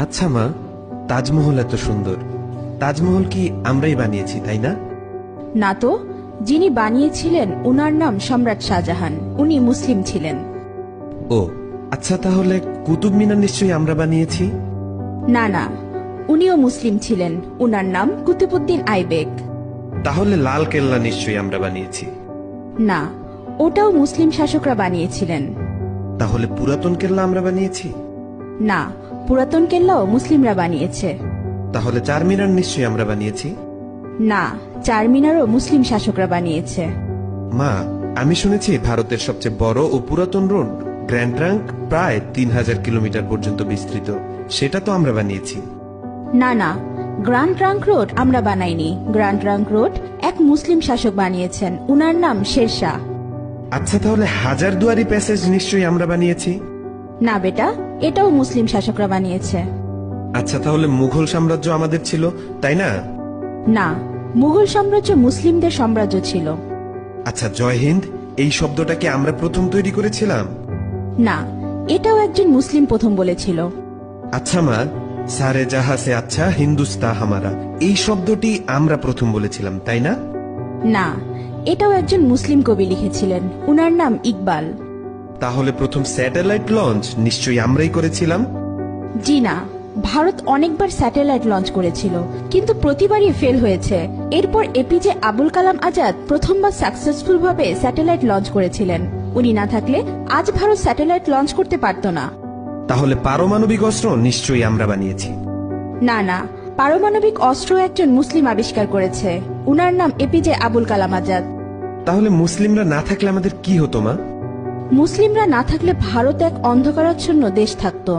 আচ্ছা মা, তাজমহল এত সুন্দর, তাজমহল কি আমরাই বানিয়েছি তাই না? না তো, যিনি বানিয়েছিলেন উনার নাম সম্রাট শাহজাহান, উনি মুসলিম ছিলেন। ও আচ্ছা, তাহলে কুতুব মিনার নিশ্চয়ই আমরা বানিয়েছি। না না, উনিও মুসলিম ছিলেন, উনার নাম কুতুবউদ্দিন আইবেক। তাহলে লাল কেল্লা নিশ্চয়ই আমরা বানিয়েছি। না, ওটাও মুসলিম শাসকরা বানিয়েছিলেন। তাহলে পুরাতন কেল্লা আমরা বানিয়েছি। না, পুরাতন কেল্লাও মুসলিমরা বানিয়েছে। তাহলে চারমিনার নিশ্চয়ই আমরা বানিয়েছি। না, চারমিনারও মুসলিম শাসকরা বানিয়েছে। মা, আমি শুনেছি ভারতের সবচেয়ে বড় ও পুরাতন রোড গ্র্যান্ড ট্রাঙ্ক প্রায় 3000 কিলোমিটার পর্যন্ত বিস্তৃত, সেটা তো আমরা বানিয়েছি। না না, গ্র্যান্ড ট্রাঙ্ক রোড আমরা বানাইনি। গ্র্যান্ড ট্রাঙ্ক রোড এক মুসলিম শাসক বানিয়েছেন, উনার নাম শেরশাহ। আচ্ছা, তাহলে হাজারদুয়ারি প্যাসেজ নিশ্চয়ই আমরা বানিয়েছি। না বেটা, এটাও মুসলিম শাসকরা বানিয়েছে। আচ্ছা, তাহলে মুঘল সাম্রাজ্য আমাদের ছিল তাই না? না, মুঘল সাম্রাজ্য মুসলিমদের সাম্রাজ্য ছিল। আচ্ছা, জয় হিন্দ এই শব্দটাকে আমরা প্রথম তৈরি করেছিলাম। না, এটাও একজন মুসলিম প্রথম বলেছিল। আচ্ছা মা, সারে জাহা সে আচ্ছা হিন্দুস্তা হামারা এই শব্দটি আমরা প্রথম বলেছিলাম তাই না? না, এটাও একজন মুসলিম কবি লিখেছিলেন, উনার নাম ইকবাল। তাহলে প্রথম স্যাটেলাইট লঞ্চ নিশ্চয়ই আমরাই করেছিলাম। জি না, ভারত অনেকবার স্যাটেলাইট লঞ্চ করেছিল, কিন্তু প্রতিবারই ফেল হয়েছে। এরপর এপিজে আবুল কালাম আজাদ প্রথমবার সাকসেসফুল ভাবে স্যাটেলাইট লঞ্চ করেছিলেন। উনি না থাকলে আজ ভারত স্যাটেলাইট লঞ্চ করতে পারত না। তাহলে পারমাণবিক অস্ত্র নিশ্চয়ই আমরা বানিয়েছি। না না, পারমাণবিক অস্ত্র একজন মুসলিম আবিষ্কার করেছে, উনার নাম এপিজে আবুল কালাম আজাদ। তাহলে মুসলিমরা না থাকলে আমাদের কি হতো মা? মুসলিমরা না থাকলে ভারত এক অন্ধকারাচ্ছন্ন দেশ থাকতো।